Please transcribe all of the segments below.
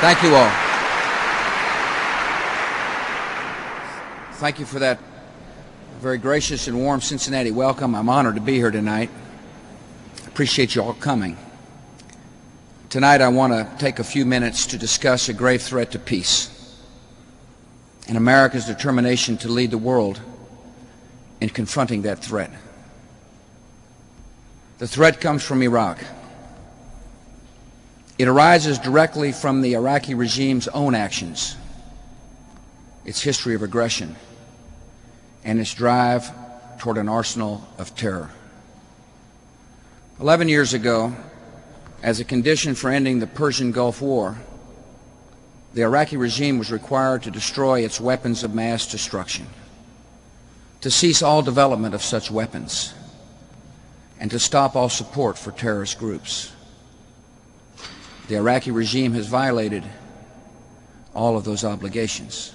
Thank you all. Thank you for that very gracious and warm Cincinnati welcome. I'm honored to be here tonight. I appreciate you all coming. Tonight I want to take a few minutes to discuss a grave threat to peace and America's determination to lead the world in confronting that threat. The threat comes from Iraq. It arises directly from the Iraqi regime's own actions, its history of aggression, and its drive toward an arsenal of terror. 11 years ago, as a condition for ending the Persian Gulf War, the Iraqi regime was required to destroy its weapons of mass destruction, to cease all development of such weapons, and to stop all support for terrorist groups. The Iraqi regime has violated all of those obligations.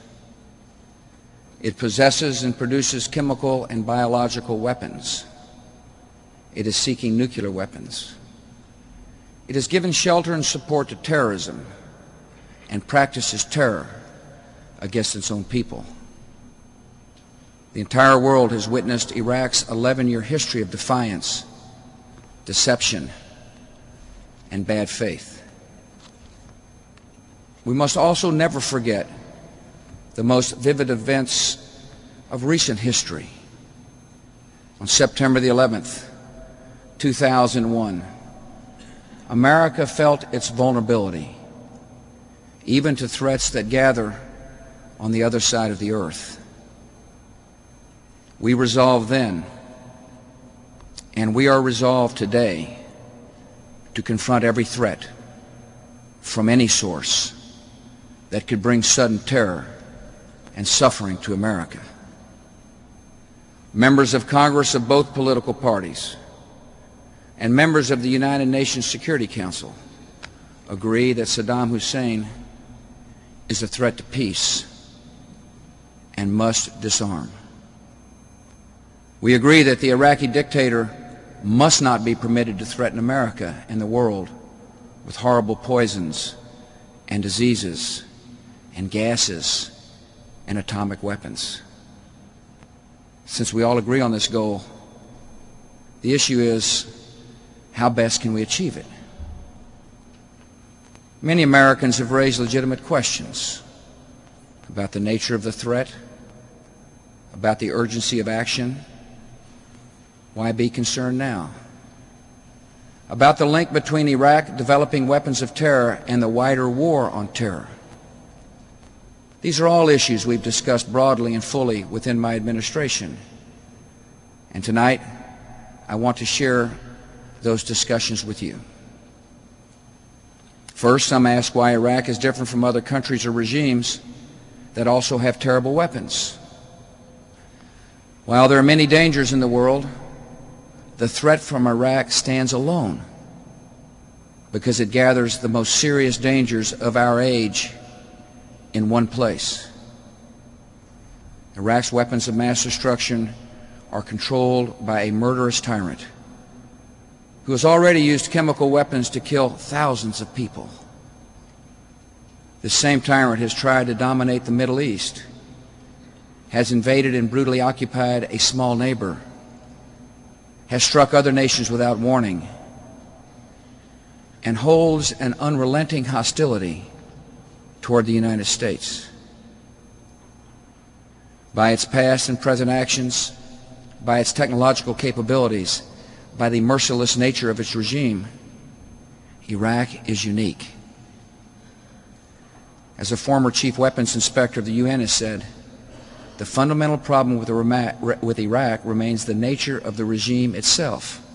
It possesses and produces chemical and biological weapons. It is seeking nuclear weapons. It has given shelter and support to terrorism and practices terror against its own people. The entire world has witnessed Iraq's 11-year history of defiance, deception, and bad faith. We must also never forget the most vivid events of recent history. On September the 11th, 2001, America felt its vulnerability, even to threats that gather on the other side of the earth. We resolved then, and we are resolved today, to confront every threat from any source that could bring sudden terror and suffering to America. Members of Congress of both political parties and members of the United Nations Security Council agree that Saddam Hussein is a threat to peace and must disarm. We agree that the Iraqi dictator must not be permitted to threaten America and the world with horrible poisons and diseases and gases and atomic weapons. Since we all agree on this goal, the issue is, how best can we achieve it? Many Americans have raised legitimate questions about the nature of the threat, about the urgency of action. Why be concerned now? About the link between Iraq developing weapons of terror and the wider war on terror. These are all issues we've discussed broadly and fully within my administration. And tonight, I want to share those discussions with you. First, some ask why Iraq is different from other countries or regimes that also have terrible weapons. While there are many dangers in the world, the threat from Iraq stands alone because it gathers the most serious dangers of our age in one place. Iraq's weapons of mass destruction are controlled by a murderous tyrant who has already used chemical weapons to kill thousands of people. This same tyrant has tried to dominate the Middle East, has invaded and brutally occupied a small neighbor, has struck other nations without warning, and holds an unrelenting hostility toward the United States. By its past and present actions, by its technological capabilities, by the merciless nature of its regime, Iraq is unique. As a former chief weapons inspector of the UN has said, the fundamental problem with Iraq remains the nature of the regime itself.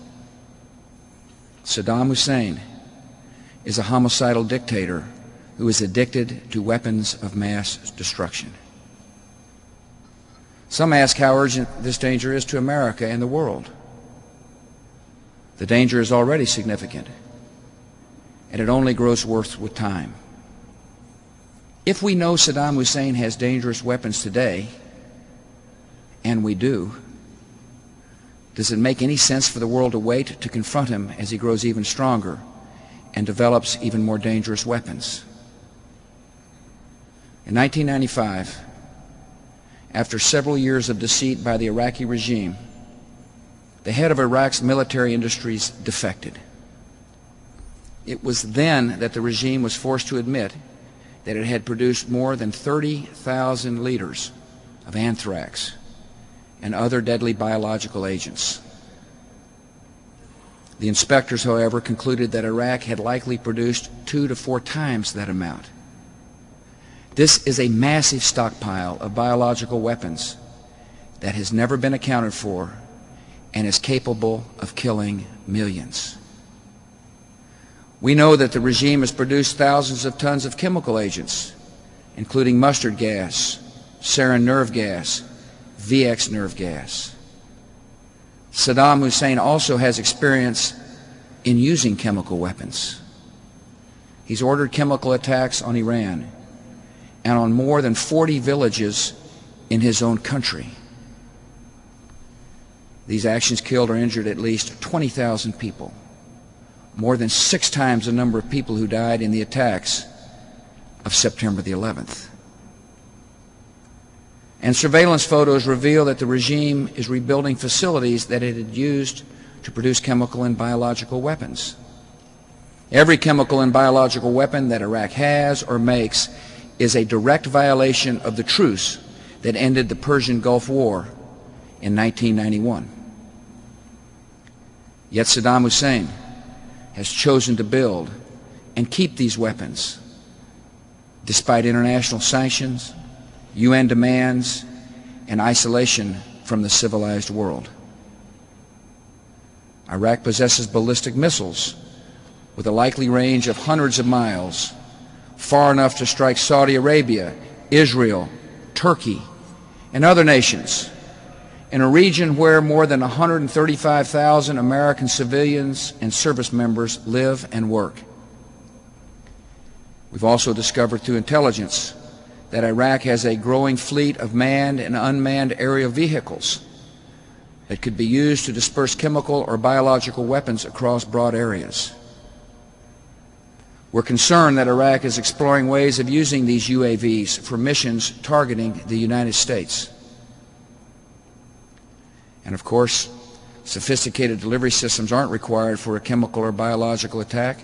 Saddam Hussein is a homicidal dictator who is addicted to weapons of mass destruction. Some ask how urgent this danger is to America and the world. The danger is already significant, and it only grows worse with time. If we know Saddam Hussein has dangerous weapons today, and we do, does it make any sense for the world to wait to confront him as he grows even stronger and develops even more dangerous weapons? In 1995, after several years of deceit by the Iraqi regime, the head of Iraq's military industries defected. It was then that the regime was forced to admit that it had produced more than 30,000 liters of anthrax and other deadly biological agents. The inspectors, however, concluded that Iraq had likely produced 2 to 4 times that amount. This is a massive stockpile of biological weapons that has never been accounted for and is capable of killing millions. We know that the regime has produced thousands of tons of chemical agents, including mustard gas, sarin nerve gas, VX nerve gas. Saddam Hussein also has experience in using chemical weapons. He's ordered chemical attacks on Iran and on more than 40 villages in his own country. These actions killed or injured at least 20,000 people, more than 6 times the number of people who died in the attacks of September the 11th. And surveillance photos reveal that the regime is rebuilding facilities that it had used to produce chemical and biological weapons. Every chemical and biological weapon that Iraq has or makes is a direct violation of the truce that ended the Persian Gulf War in 1991. Yet Saddam Hussein has chosen to build and keep these weapons despite international sanctions, UN demands, and isolation from the civilized world. Iraq possesses ballistic missiles with a likely range of hundreds of miles, far enough to strike Saudi Arabia, Israel, Turkey, and other nations in a region where more than 135,000 American civilians and service members live and work. We've also discovered through intelligence that Iraq has a growing fleet of manned and unmanned aerial vehicles that could be used to disperse chemical or biological weapons across broad areas. We're concerned that Iraq is exploring ways of using these UAVs for missions targeting the United States. And of course, sophisticated delivery systems aren't required for a chemical or biological attack.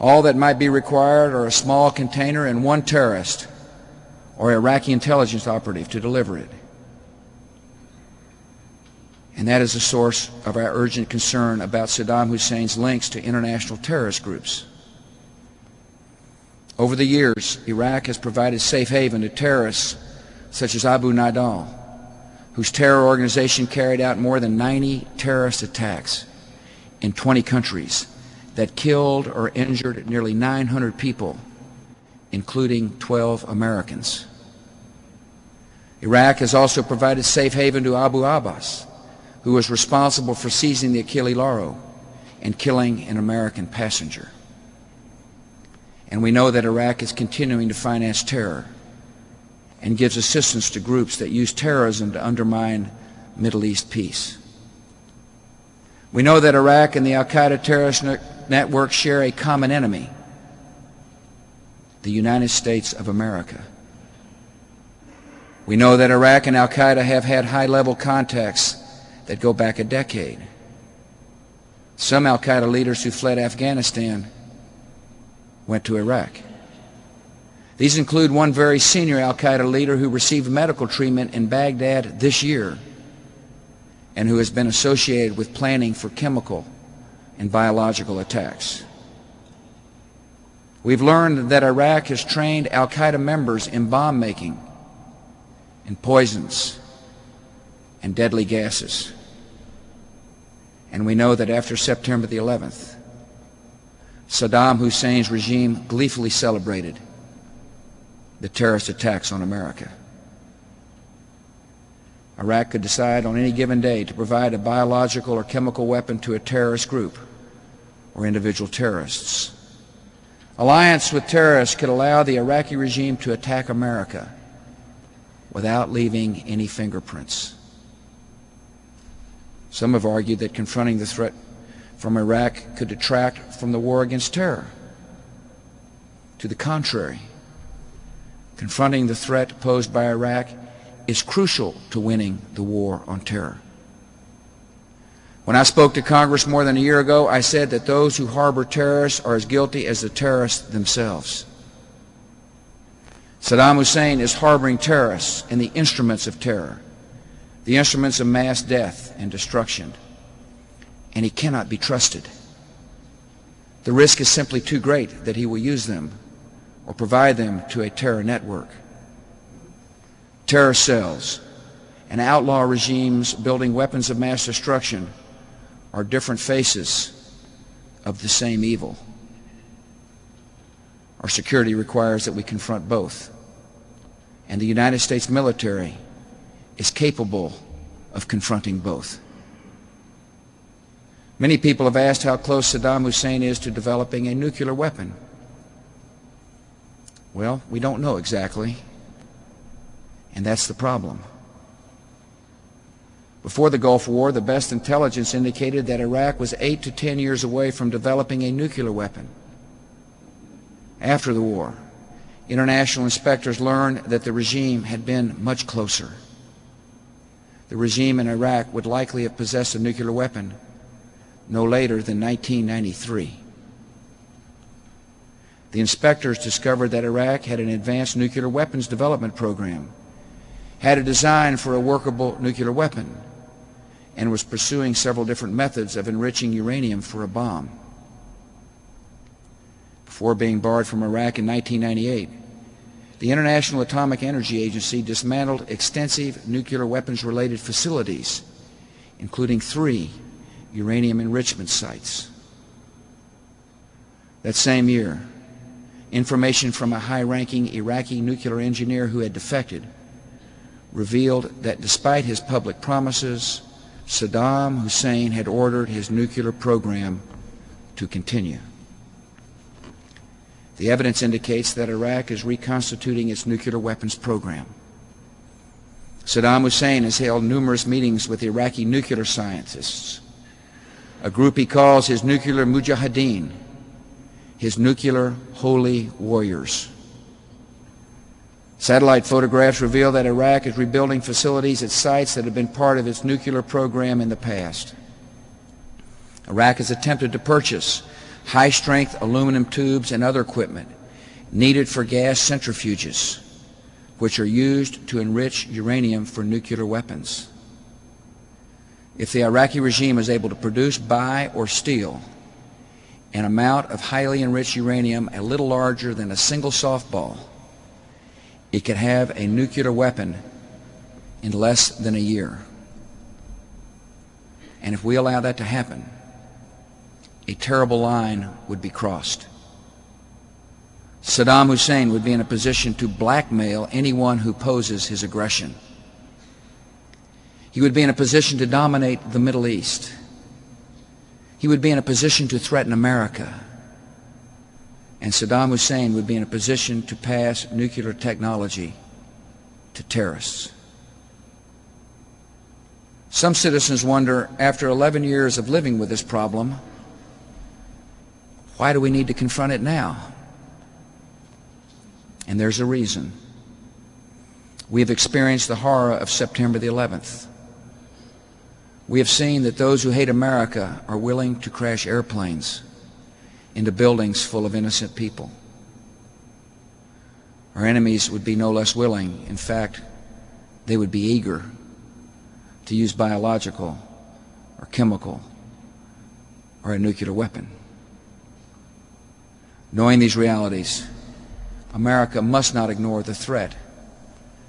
All that might be required are a small container and one terrorist or Iraqi intelligence operative to deliver it. And that is the source of our urgent concern about Saddam Hussein's links to international terrorist groups. Over the years, Iraq has provided safe haven to terrorists such as Abu Nidal, whose terror organization carried out more than 90 terrorist attacks in 20 countries that killed or injured nearly 900 people, including 12 Americans. Iraq has also provided safe haven to Abu Abbas, who was responsible for seizing the Achille Lauro and killing an American passenger. And we know that Iraq is continuing to finance terror and gives assistance to groups that use terrorism to undermine Middle East peace. We know that Iraq and the Al-Qaeda terrorist network share a common enemy, the United States of America. We know that Iraq and Al-Qaeda have had high-level contacts that go back a decade. Some Al-Qaeda leaders who fled Afghanistan went to Iraq. These include one very senior Al-Qaeda leader who received medical treatment in Baghdad this year and who has been associated with planning for chemical and biological attacks. We've learned that Iraq has trained Al-Qaeda members in bomb making, in poisons, and deadly gases. And we know that after September the 11th, Saddam Hussein's regime gleefully celebrated the terrorist attacks on America. Iraq could decide on any given day to provide a biological or chemical weapon to a terrorist group or individual terrorists. Alliance with terrorists could allow the Iraqi regime to attack America without leaving any fingerprints. Some have argued that confronting the threat from Iraq could detract from the war against terror. To the contrary, confronting the threat posed by Iraq is crucial to winning the war on terror. When I spoke to Congress more than a year ago, I said that those who harbor terrorists are as guilty as the terrorists themselves. Saddam Hussein is harboring terrorists and the instruments of terror, the instruments of mass death and destruction, and he cannot be trusted. The risk is simply too great that he will use them or provide them to a terror network. Terror cells and outlaw regimes building weapons of mass destruction are different faces of the same evil. Our security requires that we confront both, and the United States military is capable of confronting both. Many people have asked how close Saddam Hussein is to developing a nuclear weapon. Well, we don't know exactly, and that's the problem. Before the Gulf War, the best intelligence indicated that Iraq was 8 to 10 years away from developing a nuclear weapon. After the war, international inspectors learned that the regime had been much closer. The regime in Iraq would likely have possessed a nuclear weapon no later than 1993. The inspectors discovered that Iraq had an advanced nuclear weapons development program, had a design for a workable nuclear weapon, and was pursuing several different methods of enriching uranium for a bomb. Before being barred from Iraq in 1998, the International Atomic Energy Agency dismantled extensive nuclear weapons-related facilities, including 3 uranium enrichment sites. That same year, information from a high-ranking Iraqi nuclear engineer who had defected revealed that despite his public promises, Saddam Hussein had ordered his nuclear program to continue. The evidence indicates that Iraq is reconstituting its nuclear weapons program. Saddam Hussein has held numerous meetings with Iraqi nuclear scientists, a group he calls his nuclear mujahideen, his nuclear holy warriors. Satellite photographs reveal that Iraq is rebuilding facilities at sites that have been part of its nuclear program in the past. Iraq has attempted to purchase high-strength aluminum tubes and other equipment needed for gas centrifuges, which are used to enrich uranium for nuclear weapons. If the Iraqi regime is able to produce, buy, or steal an amount of highly enriched uranium a little larger than a single softball, it could have a nuclear weapon in less than a year. And if we allow that to happen, a terrible line would be crossed. Saddam Hussein would be in a position to blackmail anyone who opposes his aggression. He would be in a position to dominate the Middle East. He would be in a position to threaten America. And Saddam Hussein would be in a position to pass nuclear technology to terrorists. Some citizens wonder, after 11 years of living with this problem, why do we need to confront it now? And there's a reason. We have experienced the horror of September the 11th. We have seen that those who hate America are willing to crash airplanes into buildings full of innocent people. Our enemies would be no less willing. In fact, they would be eager to use biological or chemical or a nuclear weapon. Knowing these realities, America must not ignore the threat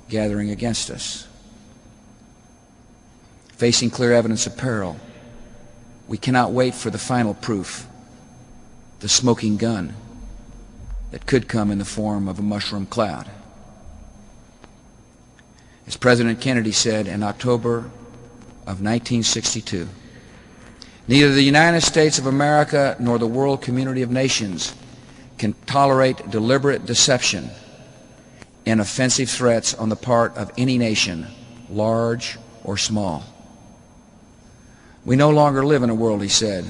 gathering against us. Facing clear evidence of peril, we cannot wait for the final proof, the smoking gun that could come in the form of a mushroom cloud. As President Kennedy said in October of 1962, neither the United States of America nor the world community of nations can tolerate deliberate deception and offensive threats on the part of any nation, large or small. We no longer live in a world, he said,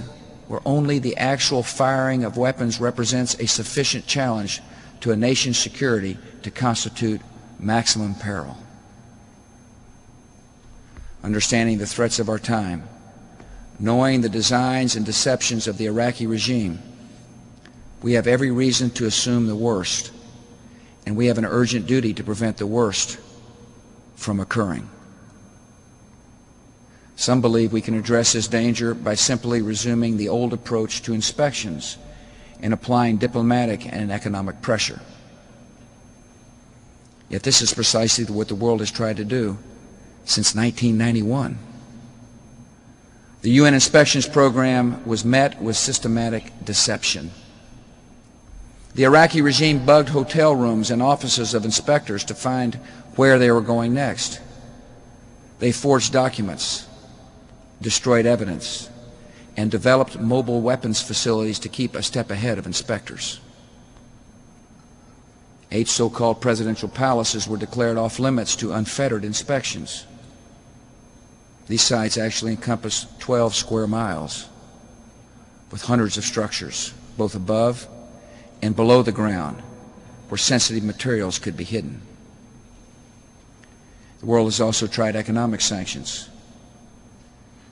where only the actual firing of weapons represents a sufficient challenge to a nation's security to constitute maximum peril. Understanding the threats of our time, knowing the designs and deceptions of the Iraqi regime, we have every reason to assume the worst, and we have an urgent duty to prevent the worst from occurring. Some believe we can address this danger by simply resuming the old approach to inspections and applying diplomatic and economic pressure. Yet this is precisely what the world has tried to do since 1991. The UN inspections program was met with systematic deception. The Iraqi regime bugged hotel rooms and offices of inspectors to find where they were going next. They forged documents, destroyed evidence, and developed mobile weapons facilities to keep a step ahead of inspectors. 8 so-called presidential palaces were declared off limits to unfettered inspections. These sites actually encompass 12 square miles with hundreds of structures, both above and below the ground, where sensitive materials could be hidden. The world has also tried economic sanctions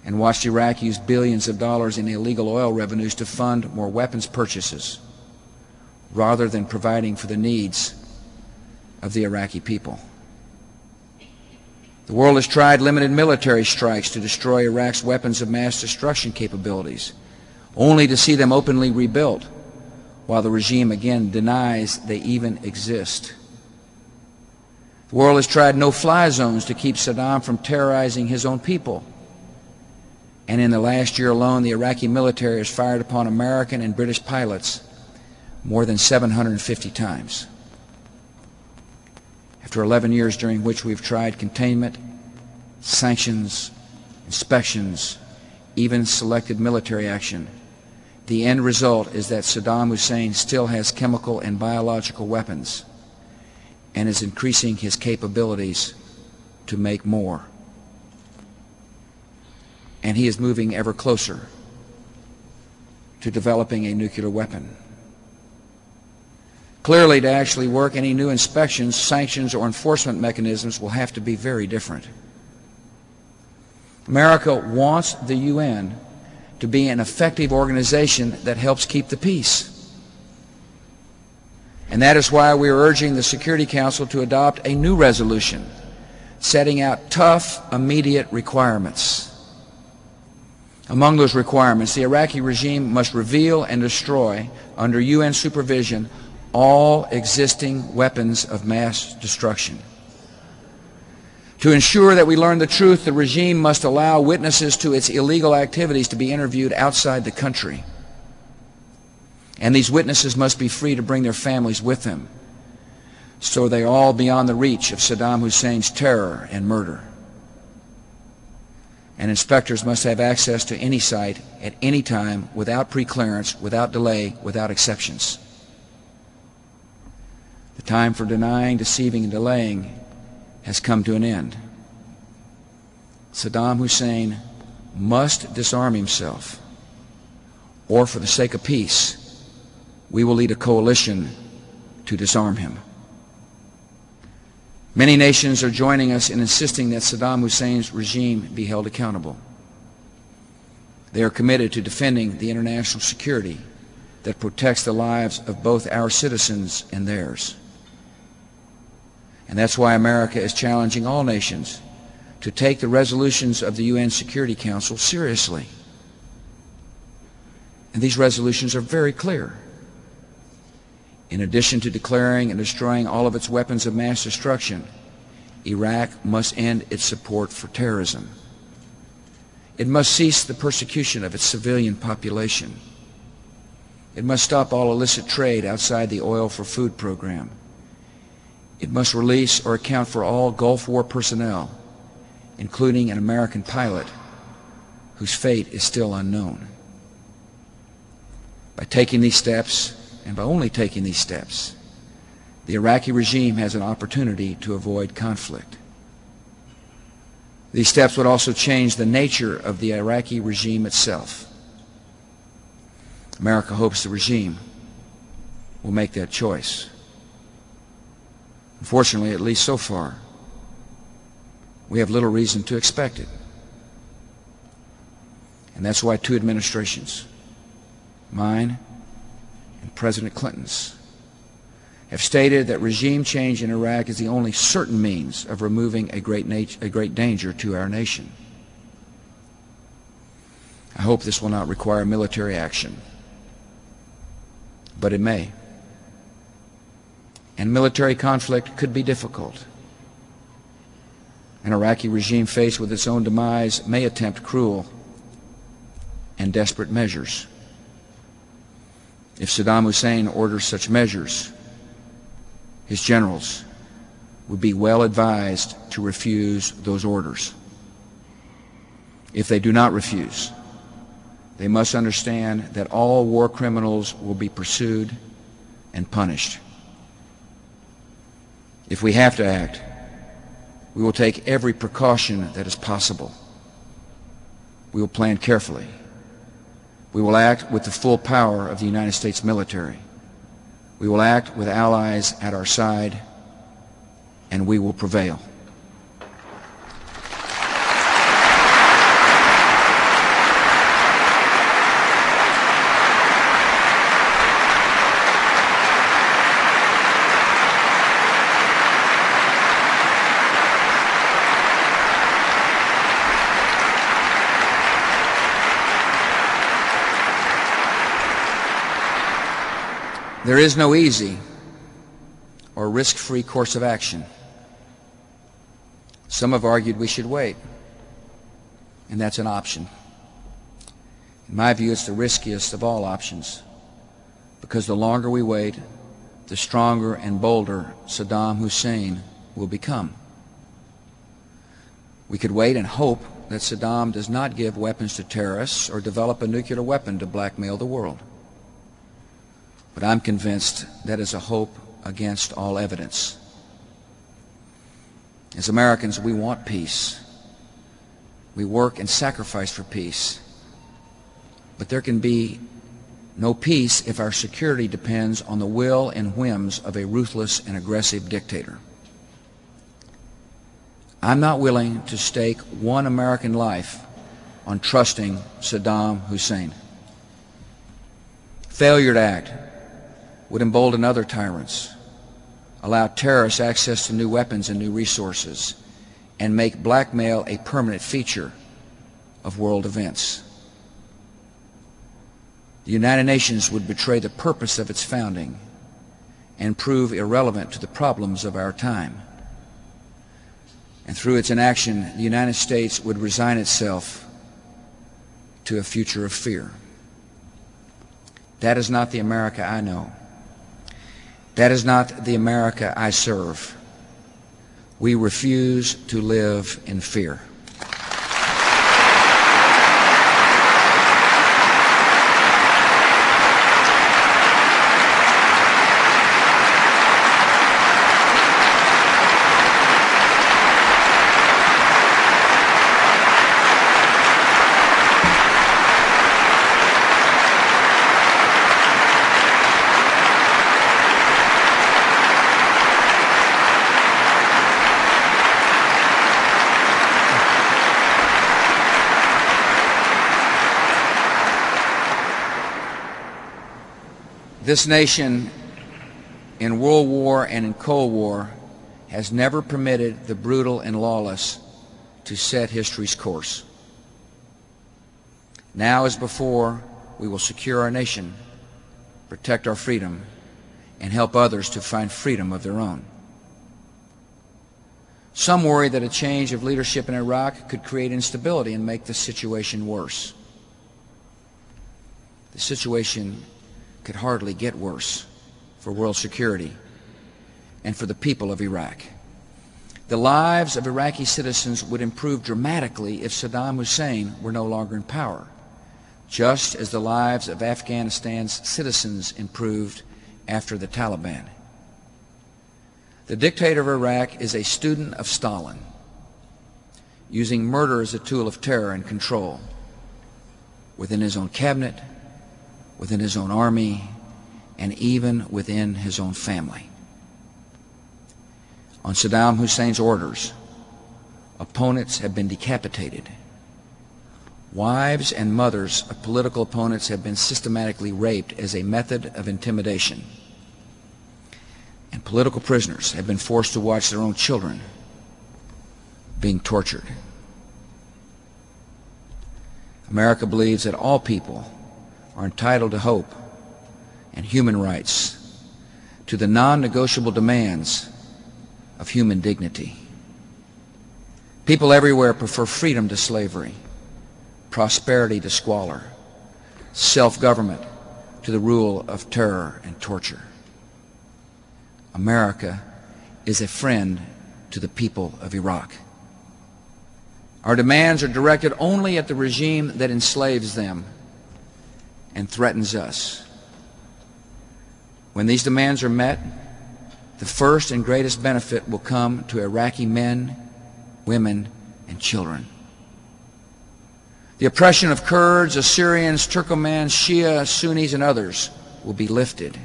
and watched Iraq use billions of dollars in illegal oil revenues to fund more weapons purchases rather than providing for the needs of the Iraqi people. The world has tried limited military strikes to destroy Iraq's weapons of mass destruction capabilities, only to see them openly rebuilt, while the regime again denies they even exist. The world has tried no-fly zones to keep Saddam from terrorizing his own people. And in the last year alone, the Iraqi military has fired upon American and British pilots more than 750 times. After 11 years during which we've tried containment, sanctions, inspections, even selected military action, the end result is that Saddam Hussein still has chemical and biological weapons and is increasing his capabilities to make more. And he is moving ever closer to developing a nuclear weapon. Clearly, to actually work, any new inspections, sanctions, or enforcement mechanisms will have to be very different. America wants the UN to be an effective organization that helps keep the peace. And that is why we are urging the Security Council to adopt a new resolution setting out tough, immediate requirements. Among those requirements, the Iraqi regime must reveal and destroy, under UN supervision, all existing weapons of mass destruction. To ensure that we learn the truth, the regime must allow witnesses to its illegal activities to be interviewed outside the country. And these witnesses must be free to bring their families with them, so they are all beyond the reach of Saddam Hussein's terror and murder. And inspectors must have access to any site at any time without preclearance, without delay, without exceptions. The time for denying, deceiving, and delaying has come to an end. Saddam Hussein must disarm himself, or for the sake of peace, we will lead a coalition to disarm him. Many nations are joining us in insisting that Saddam Hussein's regime be held accountable. They are committed to defending the international security that protects the lives of both our citizens and theirs. And that's why America is challenging all nations to take the resolutions of the UN Security Council seriously. And these resolutions are very clear. In addition to declaring and destroying all of its weapons of mass destruction, Iraq must end its support for terrorism. It must cease the persecution of its civilian population. It must stop all illicit trade outside the oil for food program. It must release or account for all Gulf War personnel, including an American pilot whose fate is still unknown. By taking these steps, and by only taking these steps, the Iraqi regime has an opportunity to avoid conflict. These steps would also change the nature of the Iraqi regime itself. America hopes the regime will make that choice. Unfortunately, at least so far, we have little reason to expect it. And that's why 2 administrations, mine and President Clinton's, have stated that regime change in Iraq is the only certain means of removing a great danger to our nation. I hope this will not require military action, but it may. And military conflict could be difficult. An Iraqi regime faced with its own demise may attempt cruel and desperate measures. If Saddam Hussein orders such measures, his generals would be well advised to refuse those orders. If they do not refuse, they must understand that all war criminals will be pursued and punished. If we have to act, we will take every precaution that is possible. We will plan carefully. We will act with the full power of the United States military. We will act with allies at our side, and we will prevail. There is no easy or risk-free course of action. Some have argued we should wait, and that's an option. In my view, it's the riskiest of all options, because the longer we wait, the stronger and bolder Saddam Hussein will become. We could wait and hope that Saddam does not give weapons to terrorists or develop a nuclear weapon to blackmail the world. But I'm convinced that is a hope against all evidence. As Americans, we want peace. We work and sacrifice for peace. But there can be no peace if our security depends on the will and whims of a ruthless and aggressive dictator. I'm not willing to stake one American life on trusting Saddam Hussein. Failure to act would embolden other tyrants, allow terrorists access to new weapons and new resources, and make blackmail a permanent feature of world events. The United Nations would betray the purpose of its founding and prove irrelevant to the problems of our time. And through its inaction, the United States would resign itself to a future of fear. That is not the America I know. That is not the America I serve. We refuse to live in fear. This nation, in World War and in Cold War, has never permitted the brutal and lawless to set history's course. Now as before, we will secure our nation, protect our freedom, and help others to find freedom of their own. Some worry that a change of leadership in Iraq could create instability and make the situation worse. The situation could hardly get worse for world security and for the people of Iraq. The lives of Iraqi citizens would improve dramatically if Saddam Hussein were no longer in power, just as the lives of Afghanistan's citizens improved after the Taliban. The dictator of Iraq is a student of Stalin, using murder as a tool of terror and control within his own cabinet, within his own army, and even within his own family. On Saddam Hussein's orders, opponents have been decapitated. Wives and mothers of political opponents have been systematically raped as a method of intimidation. And political prisoners have been forced to watch their own children being tortured. America believes that all people are entitled to hope and human rights, to the non-negotiable demands of human dignity. People everywhere prefer freedom to slavery, prosperity to squalor, self-government to the rule of terror and torture. America is a friend to the people of Iraq. Our demands are directed only at the regime that enslaves them and threatens us. When these demands are met, the first and greatest benefit will come to Iraqi men, women, and children. The oppression of Kurds, Assyrians, Turkomans, Shia, Sunnis, and others will be lifted.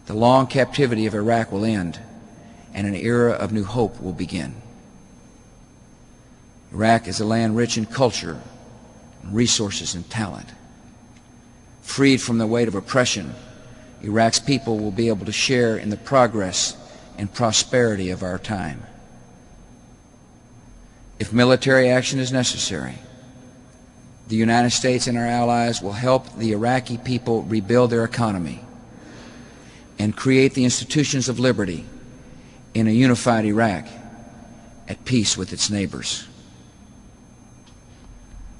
The long captivity of Iraq will end, and an era of new hope will begin. Iraq is a land rich in culture, and resources, and talent. Freed from the weight of oppression, Iraq's people will be able to share in the progress and prosperity of our time. If military action is necessary, the United States and our allies will help the Iraqi people rebuild their economy and create the institutions of liberty in a unified Iraq at peace with its neighbors.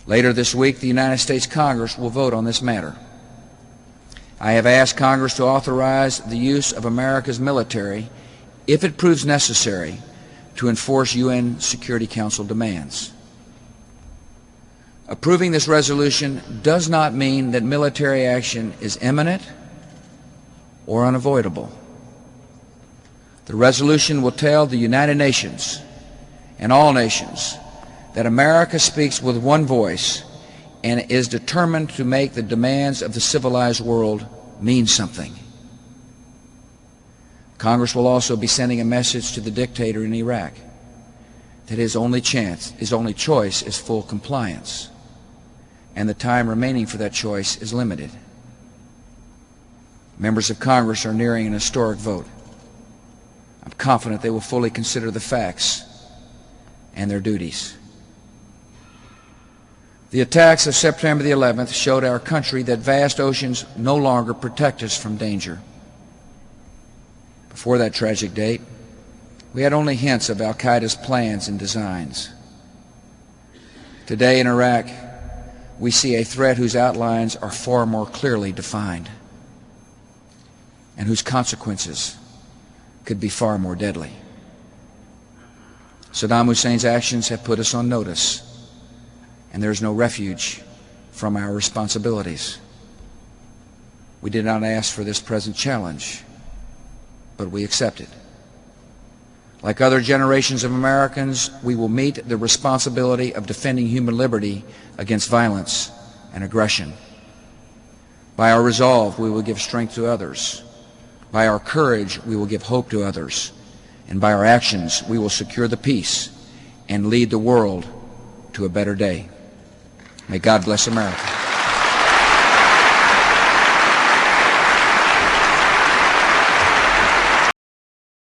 Later this week, the United States Congress will vote on this matter. I have asked Congress to authorize the use of America's military, if it proves necessary, to enforce UN Security Council demands. Approving this resolution does not mean that military action is imminent or unavoidable. The resolution will tell the United Nations and all nations that America speaks with one voice and is determined to make the demands of the civilized world mean something. Congress will also be sending a message to the dictator in Iraq that his only choice is full compliance, and the time remaining for that choice is limited. Members of Congress are nearing an historic vote. I'm confident they will fully consider the facts and their duties. The attacks of September the 11th showed our country that vast oceans no longer protect us from danger. Before that tragic date, we had only hints of al-Qaeda's plans and designs. Today in Iraq, we see a threat whose outlines are far more clearly defined and whose consequences could be far more deadly. Saddam Hussein's actions have put us on notice, and there is no refuge from our responsibilities. We did not ask for this present challenge, but we accept it. Like other generations of Americans, we will meet the responsibility of defending human liberty against violence and aggression. By our resolve, we will give strength to others. By our courage, we will give hope to others. And by our actions, we will secure the peace and lead the world to a better day. May God bless America.